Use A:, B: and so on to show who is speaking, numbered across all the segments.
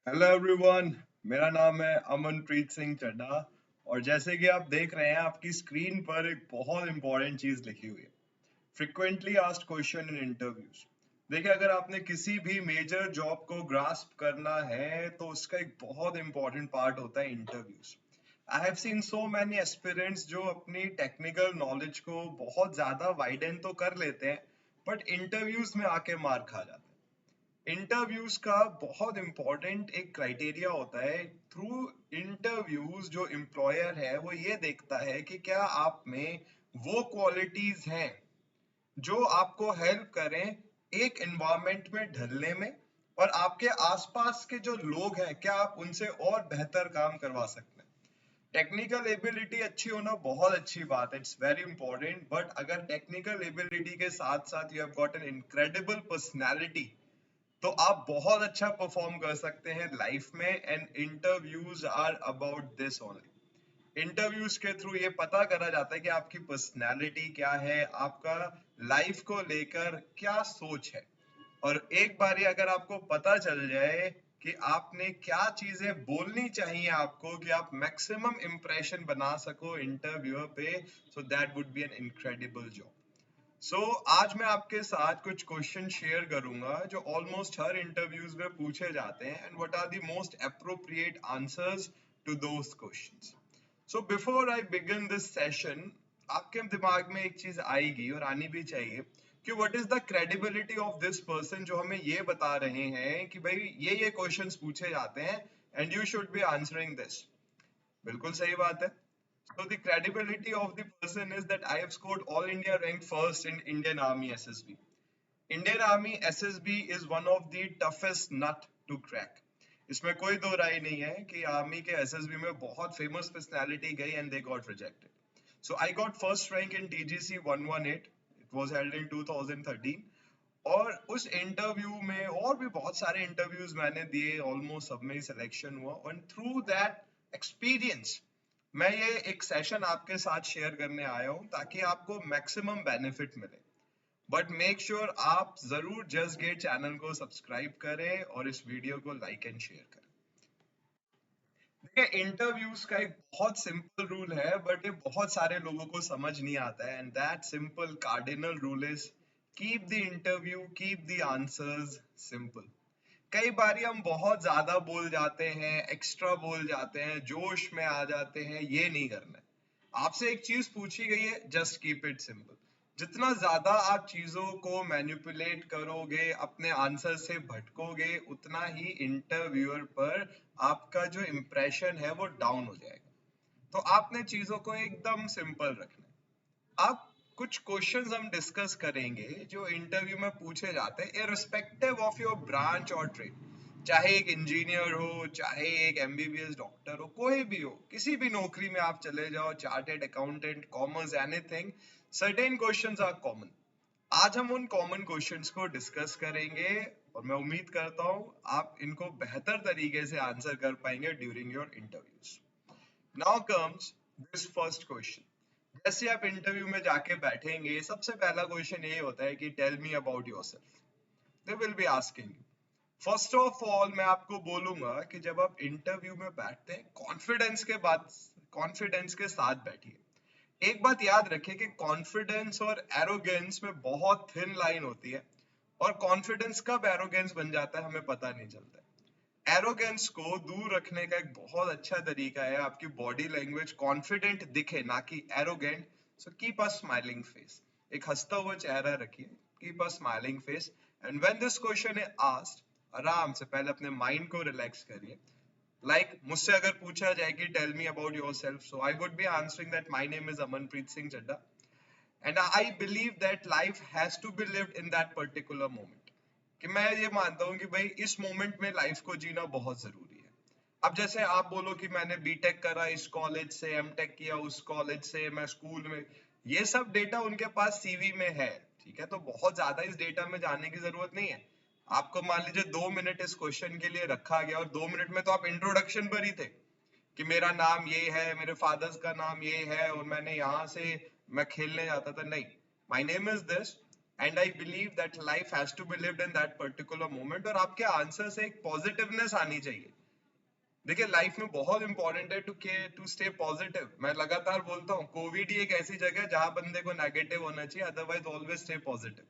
A: Hello everyone. मेरा नाम है अमनप्रीत सिंह चड्ढा। और जैसे कि आप देख रहे हैं आपकी स्क्रीन पर एक बहुत इंपॉर्टेंट चीज लिखी हुई है, frequently asked question in interviews. देखिए, अगर आपने किसी भी मेजर जॉब को ग्रास्प करना है तो उसका एक बहुत इंपॉर्टेंट पार्ट होता है interviews. I have seen so many aspirants जो अपनी टेक्निकल नॉलेज को बहुत ज्यादा वाइडन तो कर लेते हैं, बट इंटरव्यूज में आके मार खा जाते हैं। इंटरव्यूज का बहुत इंपॉर्टेंट एक क्राइटेरिया होता है। थ्रू इंटरव्यूज जो एम्प्लॉयर है वो ये देखता है कि क्या आप में वो क्वालिटीज हैं जो आपको हेल्प करें एक एनवायरनमेंट में ढलने में, और आपके आसपास के जो लोग हैं क्या आप उनसे और बेहतर काम करवा सकते हैं। टेक्निकल एबिलिटी अच्छी होना बहुत अच्छी बात है, इट्स वेरी इंपॉर्टेंट, बट अगर टेक्निकल एबिलिटी के साथ साथ you have got an incredible personality तो आप बहुत अच्छा परफॉर्म कर सकते हैं लाइफ में। And interviews are about this only. Interviews के थ्रू ये पता करा जाता है कि आपकी पर्सनैलिटी क्या है, आपका लाइफ को लेकर क्या सोच है। और एक बार ये अगर आपको पता चल जाए कि आपने क्या चीजें बोलनी चाहिए आपको कि आप मैक्सिमम इंप्रेशन बना सको इंटरव्यूअर पे, so that would be an incredible job. आज मैं आपके साथ कुछ क्वेश्चन शेयर करूंगा जो ऑलमोस्ट हर इंटरव्यूज में पूछे जाते हैं, and what are the most appropriate answers to those questions. Before I begin this session, आपके दिमाग में एक चीज आएगी और आनी भी चाहिए कि what is the credibility of this person जो हमें ये बता रहे हैं कि भाई ये क्वेश्चंस पूछे जाते हैं and you should be answering this. बिल्कुल सही बात है। So the credibility of the person is that I have scored all India ranked first in Indian Army SSB. Indian Army SSB is one of the toughest nut to crack. इसमें कोई दो राय नहीं है कि आर्मी के SSB में बहुत famous personality गई and they got rejected. So I got first rank in TGC 118। It was held in 2013। और उस इंटरव्यू में और भी बहुत सारे इंटरव्यूज मैंने दिए, ऑलमोस्ट सब में ही सिलेक्शन हुआ, और थ्रू दैट एक्सपीरियंस मैं ये एक सेशन आपके साथ शेयर करने आया हूं ताकि आपको मैक्सिमम बेनिफिट मिले। बट मेक श्योर आप जरूर जस्ट गेट चैनल को सब्सक्राइब करें और इस वीडियो को लाइक एंड शेयर करें। देखिए, इंटरव्यूज का एक बहुत सिंपल रूल है बट ये बहुत सारे लोगों को समझ नहीं आता है, and that simple cardinal rule is keep the interview, keep the answers simple. कई बार हम बहुत ज्यादा बोल जाते हैं, एक्स्ट्रा बोल जाते हैं, जोश में आ जाते हैं, ये नहीं करना है। आपसे एक चीज पूछी गई है, जस्ट कीप इट सिंपल। जितना ज्यादा आप चीजों को मैनिपुलेट करोगे, अपने आंसर से भटकोगे, उतना ही इंटरव्यूअर पर आपका जो इम्प्रेशन है वो डाउन हो जाएगा। तो आपने चीजों को एकदम सिंपल रखना है। अब कुछ क्वेश्चंस हम डिस्कस करेंगे जो इंटरव्यू में पूछे जाते हैं, इररिस्पेक्टिव ऑफ योर ब्रांच और ट्रेड। चाहे एक इंजीनियर हो, चाहे एक एमबीबीएस डॉक्टर हो, कोई भी हो, किसी भी नौकरी में आप चले जाओ, chartered accountant, commerce, anything, certain questions are common. आज हम उन कॉमन क्वेश्चंस को डिस्कस करेंगे और मैं उम्मीद करता हूं आप इनको बेहतर तरीके से आंसर कर पाएंगे during your interviews. Now comes this first question. जैसे आप इंटरव्यू में जाके बैठेंगे, सबसे पहला क्वेश्चन ये होता है कि tell me about yourself. They will be asking you. First of all मैं आपको बोलूंगा कि जब आप इंटरव्यू में बैठते हैं, कॉन्फिडेंस के साथ बैठिए। एक बात याद रखिए कि कॉन्फिडेंस और एरोगेंस में बहुत थिन लाइन होती है, और कॉन्फिडेंस कब एरोगेंस बन जाता है हमें पता नहीं चलता। एरोगेंस को दूर रखने का एक बहुत अच्छा तरीका है आपकी बॉडी लैंग्वेज कॉन्फिडेंट दिखे, ना कि arrogant. So keep a smiling face, एक हंसता हुआ चेहरा रखिए, keep a smiling face. And when this question is asked, आराम से पहले अपने माइंड को रिलैक्स करिए। मुझसे अगर पूछा जाए कि tell me about yourself, so I would be answering that my name is Amanpreet Singh Chadha, and I believe that life has to be lived in that particular moment. कि मैं ये मानता हूँ कि भाई इस मोमेंट में लाइफ को जीना बहुत जरूरी है। अब जैसे आप बोलो कि मैंने बीटेक करा इस कॉलेज से, एमटेक किया उस कॉलेज से, मैं स्कूल में, ये सब डेटा उनके पास सीवी में है, ठीक है, तो बहुत ज्यादा इस डेटा में जाने की जरूरत नहीं है। आपको मान लीजिए 2 मिनट इस क्वेश्चन के लिए रखा गया और 2 मिनट में तो आप इंट्रोडक्शन पर ही थे कि मेरा नाम ये है, मेरे फादर्स का नाम ये है, और मैंने यहाँ से मैं खेलने जाता था। नहीं, my name is this, and I believe that life has to be lived in that particular moment, और आपके आंसर से एक पॉजिटिवनेस आनी चाहिए। देखिए लाइफ में बहुत इंपॉर्टेंट है टू स्टे पॉजिटिव। मैं लगातार बोलता हूँ कोविड ही एक ऐसी जगह है जहां बंदे को नेगेटिव होना चाहिए, अदरवाइज ऑलवेज स्टे पॉजिटिव।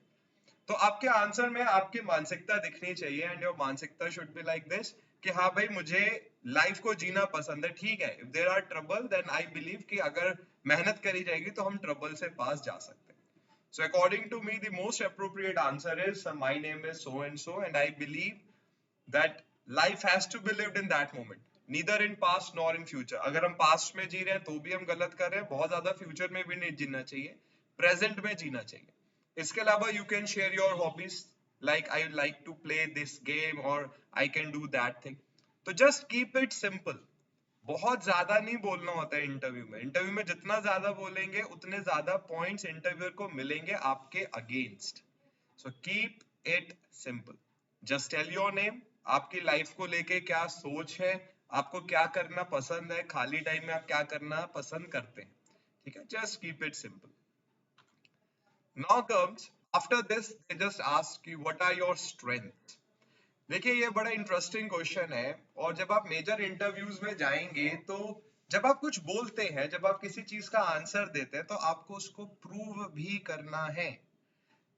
A: तो आपके आंसर में आपकी मानसिकता दिखनी चाहिए, एंड योर मानसिकता शुड बी लाइक दिस कि हाँ भाई मुझे लाइफ को जीना पसंद है। ठीक है, if there are trouble then I believe कि अगर मेहनत करी जाएगी तो हम ट्रबल से पास जा सकते हैं। So according to me, the most appropriate answer is my name is so and so, and I believe that life has to be lived in that moment, neither in past nor in future. अगर हम past में जी रहे हैं तो भी हम गलत कर रहे हैं, बहुत ज्यादा future में भी नहीं जीना चाहिए, present में जीना चाहिए। इसके अलावा you can share your hobbies, like I like to play this game or I can do that thing. तो just keep it simple. बहुत ज्यादा नहीं बोलना होता है इंटरव्यू में। इंटरव्यू में जितना ज्यादा बोलेंगे उतने ज्यादा पॉइंट्स इंटरव्यूअर को मिलेंगे आपके against. So keep it simple, just tell your name, आपकी लाइफ को लेके क्या सोच है, आपको क्या करना पसंद है, खाली टाइम में आप क्या करना पसंद करते हैं। ठीक है, just keep it simple. Now comes after this they just ask you what are your strength. देखिए ये बड़ा इंटरेस्टिंग क्वेश्चन है, और जब आप मेजर इंटरव्यूज में जाएंगे तो जब आप कुछ बोलते हैं, जब आप किसी चीज का आंसर देते हैं तो आपको उसको प्रूव भी करना है।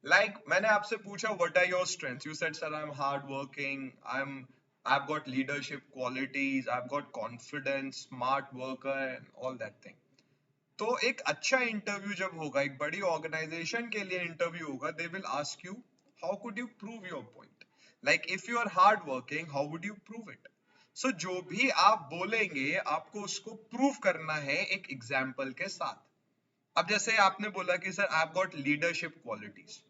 A: मैंने आपसे पूछा what are your strengths, you said sir I am hard working, I've got leadership qualities, I've got confidence, smart worker and all that thing. तो एक अच्छा इंटरव्यू जब होगा, एक बड़ी ऑर्गेनाइजेशन के लिए इंटरव्यू होगा, they will ask you how could you prove your point. Like if you are hard working, how would you prove it. So जो भी आप बोलेंगे आपको उसको प्रूव करना है एक एग्जाम्पल के साथ। अब जैसे आपने बोला कि sir I have got leadership qualities,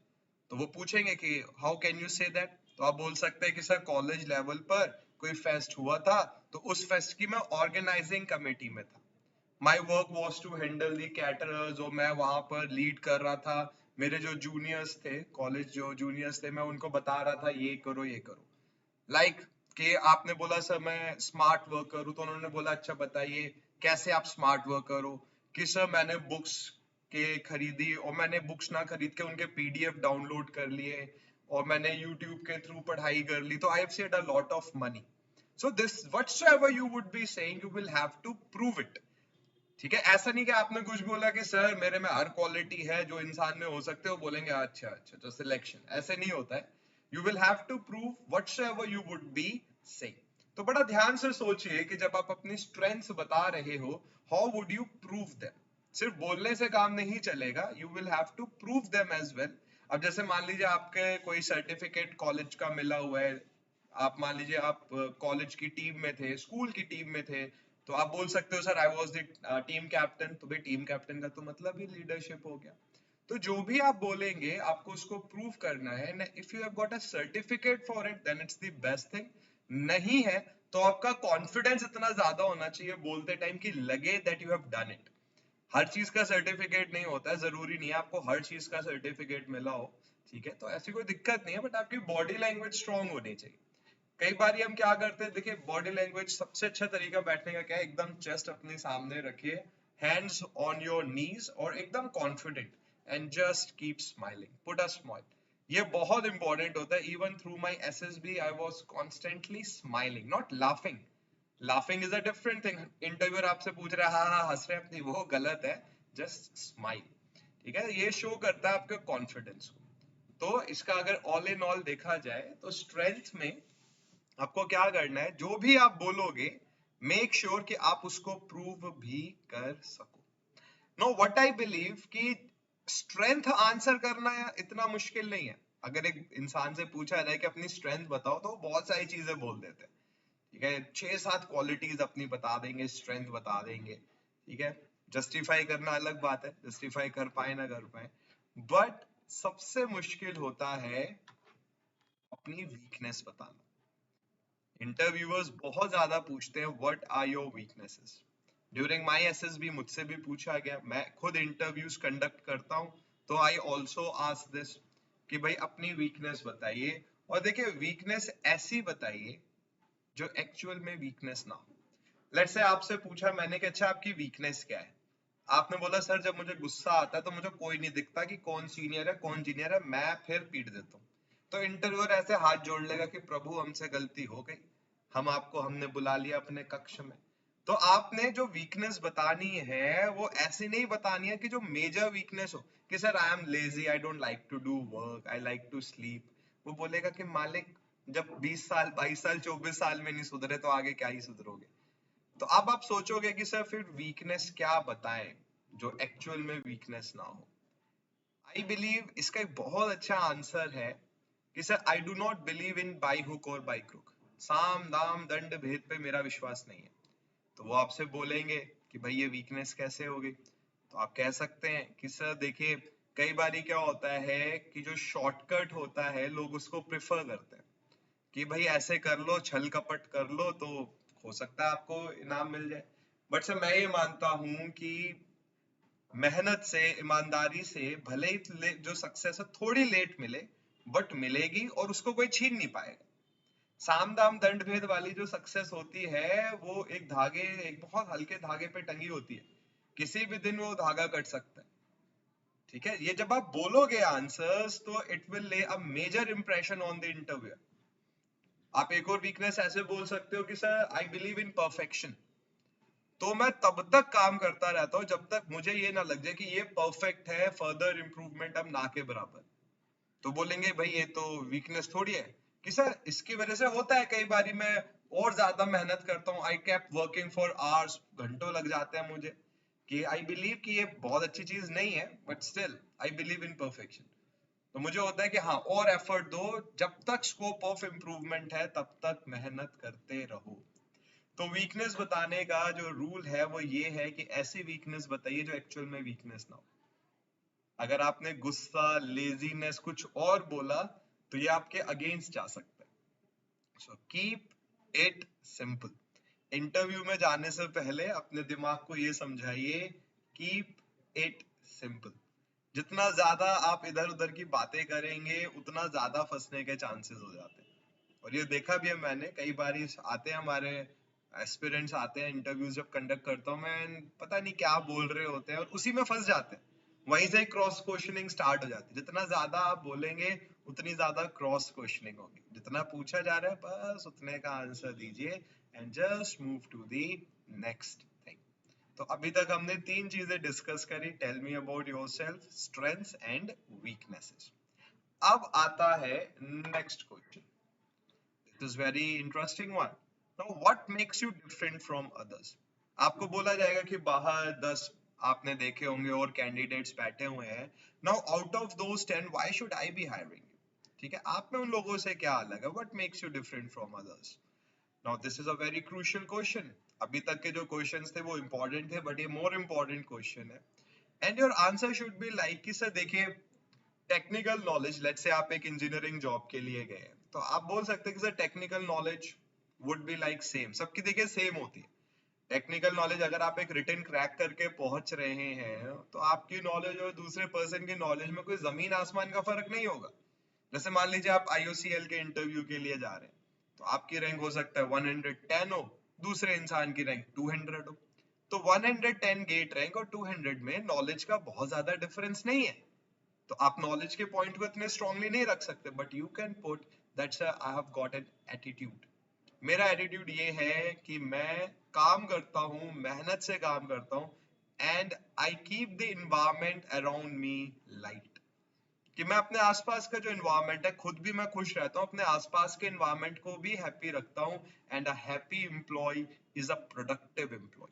A: तो वो पूछेंगे कि how can you say that. तो आप बोल सकते हैं कि सर कॉलेज लेवल पर कोई फेस्ट हुआ था, तो उस फेस्ट की मैं ऑर्गेनाइजिंग कमेटी में था। My work was to handle the caterers, और मैं वहां पर लीड कर रहा था। मेरे जो जूनियर्स थे, कॉलेज जो जूनियर्स थे, मैं उनको बता रहा था ये करो ये करो। कि आपने बोला सर मैं स्मार्ट वर्कर हूँ, तो उन्होंने बोला अच्छा बताइए कैसे आप स्मार्ट वर्कर हो। कि सर मैंने बुक्स के खरीदी, और मैंने बुक्स ना खरीद के उनके पीडीएफ डाउनलोड कर लिए, और मैंने यूट्यूब के थ्रू पढ़ाई कर ली, तो I have saved a lot of money. So this whatsoever you would be saying, you will have to prove it. ठीक है, ऐसा नहीं कि आपने कुछ बोला कि सर मेरे में हर क्वालिटी है जो इंसान में हो सकते हो, बोलेंगे अच्छा अच्छा तो सिलेक्शन, ऐसे नहीं होता है। You will have to prove whatsoever you would be saying. तो बड़ा ध्यान से सोचिए कि जब आप अपनी स्ट्रेंथ्स बता रहे हो, how would you prove them. सिर्फ बोलने से काम नहीं चलेगा, you will have to prove them as well. अब जैसे मान लीजिए आपके कोई सर्टिफिकेट कॉलेज का मिला हुआ है, आप मान लीजिए आप कॉलेज की टीम में थे, स्कूल की टीम में थे, तो आप बोल सकते हो sir I was the team captain. तो भाई टीम कैप्टन का तो मतलब ही लीडरशिप हो गया। तो जो भी आप बोलेंगे आपको उसको प्रूव करना है। If you have got a certificate for it then it's the best thing. नहीं है तो आपका कॉन्फिडेंस इतना ज्यादा होना चाहिए बोलते टाइम कि लगे that you have done it. हर चीज का सर्टिफिकेट नहीं होता है, जरूरी नहीं है आपको हर चीज का सर्टिफिकेट मिला हो। ठीक है, तो ऐसी कोई दिक्कत नहीं है, बट आपकी बॉडी लैंग्वेज स्ट्रांग होनी चाहिए। कई बार हम क्या करते हैं, देखिए बॉडी लैंग्वेज सबसे अच्छा तरीका बैठने का क्या है, एकदम चेस्ट अपने सामने रखिए, हैंड्स ऑन योर नीज, और एकदम confident, and just keep smiling, put a smile. ये बहुत इंपॉर्टेंट होता है। Even through my SSB I was constantly smiling, not laughing. Laughing is a different thing. Interviewer आपसे पूछ रहा है हाँ हाँ हंस रहे हैं अपनी, वो गलत है। Just smile. ठीक है, ये शो करता है आपके कॉन्फिडेंस को। तो इसका अगर ऑल इन ऑल देखा जाए तो स्ट्रेंथ में आपको क्या करना है, जो भी आप बोलोगे मेक श्योर कि आप उसको प्रूव भी कर सको। नो व्हाट आई बिलीव कि स्ट्रेंथ आंसर करना इतना मुश्किल नहीं है। अगर एक इंसान से पूछा जाए कि अपनी स्ट्रेंथ बताओ, तो वो बहुत सारी चीजें बोल देते हैं। ठीक है, 6-7 क्वालिटीज अपनी बता देंगे, स्ट्रेंथ बता देंगे। ठीक है, जस्टिफाई करना अलग बात है, जस्टिफाई कर पाए ना कर पाए, बट सबसे मुश्किल होता है अपनी वीकनेस बताना। इंटरव्यूअर्स बहुत ज्यादा पूछते हैं what are your weaknesses. During my SSB मुझसे भी पूछा गया, मैं खुद इंटरव्यूज कंडक्ट करता हूं, तो आई आल्सो आस्क दिस कि भाई अपनी वीकनेस बताइए। और देखिए वीकनेस ऐसी बताइए जो एक्चुअल में वीकनेस ना हो। लेट्स से आपसे पूछा मैंने कि अच्छा आपकी वीकनेस क्या है, आपने बोला सर जब मुझे गुस्सा आता है तो मुझे कोई नहीं दिखता कि कौन सीनियर है कौन जूनियर है, मैं फिर पीट देता हूँ। तो इंटरव्यूअर ऐसे हाथ जोड़ लेगा कि प्रभु हमसे गलती हो गई, हमने बुला लिया अपने कक्ष में। तो आपने जो वीकनेस बतानी है वो ऐसी नहीं बतानी है कि जो मेजर वीकनेस हो, कि sir I am lazy, I don't like to do work, I like to sleep. वो बोलेगा कि मालिक जब 20 साल 22 साल 24 साल में नहीं सुधरे तो आगे क्या ही सुधरोगे। तो अब आप सोचोगे कि सर फिर वीकनेस क्या बताएं जो एक्चुअल में वीकनेस ना हो। आई बिलीव इसका एक बहुत अच्छा आंसर है कि sir I do not believe in by hook और बाई क्रुक। साम दाम दंड भेद पे मेरा विश्वास नहीं है। तो वो आपसे बोलेंगे कि भाई ये वीकनेस कैसे होगी, तो आप कह सकते हैं कि सर देखिए कई बारी क्या होता है कि जो शॉर्टकट होता है लोग उसको प्रेफर करते हैं कि भाई ऐसे कर लो, छल कपट कर लो तो हो सकता है आपको इनाम मिल जाए। बट सर मैं ये मानता हूं कि मेहनत से, ईमानदारी से भले ही जो सक्सेस है थोड़ी लेट मिले, बट मिलेगी और उसको कोई छीन नहीं पाएगा। साम दाम दंड भेद वाली जो सक्सेस होती है वो एक धागे, एक बहुत हल्के धागे पे टंगी होती है, किसी भी दिन वो धागा कट सकता है। ठीक है, ये जब आप बोलोगे आंसर्स तो it will leave a major impression on the interview. आप एक और वीकनेस ऐसे बोल सकते हो कि sir I believe in perfection. तो मैं तब तक काम करता रहता हूँ जब तक मुझे ये ना लग जाए कि ये परफेक्ट है, फर्दर इंप्रूवमेंट अब ना के बराबर। तो बोलेंगे भाई ये तो वीकनेस थोड़ी है, कि सर इसकी वजह से होता है कई बारी मैं और ज्यादा मेहनत करता हूँ, I kept working for hours, घंटों लग जाते हैं मुझे, कि आई बिलीव कि ये बहुत अच्छी चीज नहीं है, but still I believe in perfection. तो मुझे होता है कि हाँ और एफर्ट दो, जब तक स्कोप ऑफ इम्प्रूवमेंट है तब तक मेहनत करते रहो। तो वीकनेस बताने का जो रूल है वो ये है कि ऐसी वीकनेस बताइए जो एक्चुअल में वीकनेस ना हो। अगर आपने गुस्सा, लेजीनेस कुछ और बोला तो ये आपके अगेंस्ट जा सकता है। सो कीप इट सिंपल। इंटरव्यू में जाने से पहले अपने दिमाग को ये समझाइए, कीप इट सिंपल। जितना ज्यादा आप इधर उधर की बातें करेंगे उतना ज्यादा फंसने के चांसेस हो जाते हैं। और ये देखा भी है मैंने, कई बार आते हैं हमारे एस्पिरेंट्स आते हैं इंटरव्यूज जब कंडक्ट करता हूँ मैं, पता नहीं क्या बोल रहे होते हैं और उसी में फंस जाते हैं। वहीं से क्रॉस क्वेश्चनिंग स्टार्ट हो जाती है। जितना ज्यादा आप बोलेंगे उतनी ज्यादा क्रॉस क्वेश्चनिंग होगी, जितना पूछा जा रहा है बस उतने का आंसर दीजिए and just move to the next thing. तो अभी तक हमने तीन चीजें डिस्कस करी, tell me about yourself, strengths and weaknesses. अब आता है next question. It is very interesting one. Now, what makes you different from others? आपको बोला जाएगा कि बाहर 10 आपने देखे होंगे और कैंडिडेट्स बैठे हुए हैं। Now, out of those 10, why should I be hiring you? ठीक है, आप में उन लोगों से क्या अलग है? What makes you different from others? Now, this is a very crucial question. अभी तक के जो क्वेश्चंस थे वो important थे, but ये more important question है. And your answer should be like कि सर देखिए टेक्निकल नॉलेज, लेट्स से आप एक इंजीनियरिंग जॉब के लिए गए हैं तो आप बोल सकते हैं कि sir technical knowledge would be like same, सबकी देखिए सेम होती है। टेक्निकल नॉलेज अगर आप एक रिटन क्रैक करके पहुंच रहे हैं तो आपकी नॉलेज और दूसरे पर्सन की नॉलेज में कोई जमीन आसमान का फर्क नहीं होगा। जैसे मान लीजिए आप आईओसीएल के इंटरव्यू के लिए जा रहे हैं तो आपकी रैंक हो सकता है 110 हो, दूसरे इंसान की रैंक 200 हो। तो 110 गेट रैंक और 200 में नॉलेज का बहुत ज्यादा डिफरेंस नहीं है। तो आप नॉलेज के पॉइंट को इतने स्ट्रांगली नहीं रख सकते, but you can put that's I have got an attitude. मेरा एटीट्यूड ये है कि मैं काम करता हूँ, मेहनत से काम करता हूँ, and I keep the environment around me light. कि मैं अपने आसपास का जो इन्वायरमेंट है खुद भी मैं खुश रहता हूँ, अपने आसपास के इन्वायरमेंट को भी हैप्पी रखता हूँ। And a happy employee is a productive employee.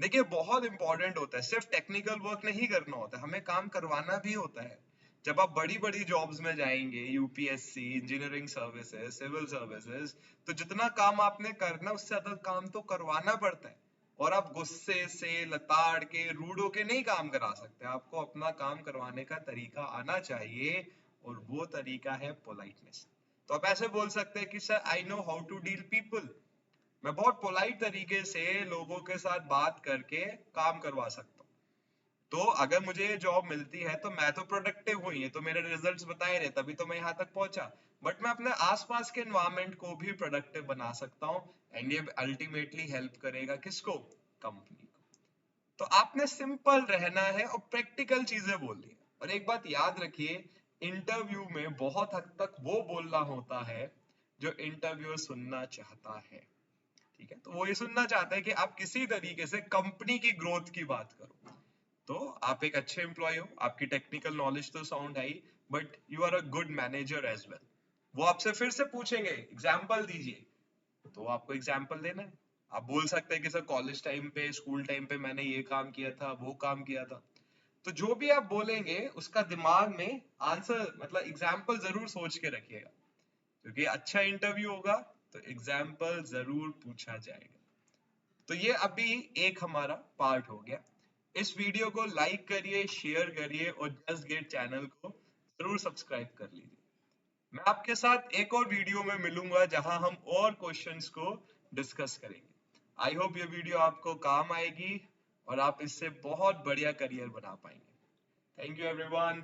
A: देखिए बहुत इंपॉर्टेंट होता है, सिर्फ टेक्निकल वर्क नहीं करना होता है, हमें काम करवाना भी होता है। जब आप बड़ी बड़ी जॉब्स में जाएंगे, UPSC, engineering services, civil services, तो जितना काम आपने करना उससे ज्यादा काम तो करवाना पड़ता है। और आप गुस्से से, लताड़ के, रूड होके नहीं काम करा सकते। आपको अपना काम करवाने का तरीका आना चाहिए और वो तरीका है पोलाइटनेस। तो आप ऐसे बोल सकते हैं कि sir I know how to deal people. मैं बहुत पोलाइट तरीके से लोगों के साथ बात करके काम करवा सकता हूँ। तो अगर मुझे ये जॉब मिलती है तो मैं तो प्रोडक्टिव हुई है, तो मेरे रिजल्ट्स बताए रहे तभी तो मैं यहाँ तक पहुंचा। बट मैं अपने आसपास के एनवायरनमेंट को भी प्रोडक्टिव बना सकता हूँ एंड ये अल्टीमेटली हेल्प करेगा किसको? कंपनी को। तो आपने सिंपल रहना है और प्रैक्टिकल चीजें बोलनी है। और एक बात याद रखिए, इंटरव्यू में बहुत हद तक वो बोलना होता है जो इंटरव्यूअर सुनना चाहता है। ठीक है, तो वो ये सुनना चाहता है कि आप किसी तरीके से कंपनी की ग्रोथ की बात करो। तो आप एक अच्छे एम्प्लॉय हो, आपकी टेक्निकल नॉलेज तो साउंड है ही, but you are a good manager as well. वो आपसे फिर से पूछेंगे एग्जाम्पल दीजिए, तो आपको एग्जाम्पल देना है। आप बोल सकते हैं कि सर कॉलेज टाइम पे, स्कूल टाइम पे मैंने ये काम किया था, वो काम किया था। तो जो भी आप बोलेंगे उसका दिमाग में आंसर मतलब एग्जाम्पल जरूर सोच के रखिएगा, क्योंकि अच्छा इंटरव्यू होगा तो एग्जाम्पल जरूर पूछा जाएगा। तो ये अभी एक हमारा पार्ट हो गया। इस वीडियो को लाइक करिए, शेयर करिए और जस्ट गेट चैनल को जरूर सब्सक्राइब कर लीजिए। मैं आपके साथ एक और वीडियो में मिलूंगा जहां हम और क्वेश्चंस को डिस्कस करेंगे। आई होप ये वीडियो आपको काम आएगी और आप इससे बहुत बढ़िया करियर बना पाएंगे। Thank you everyone.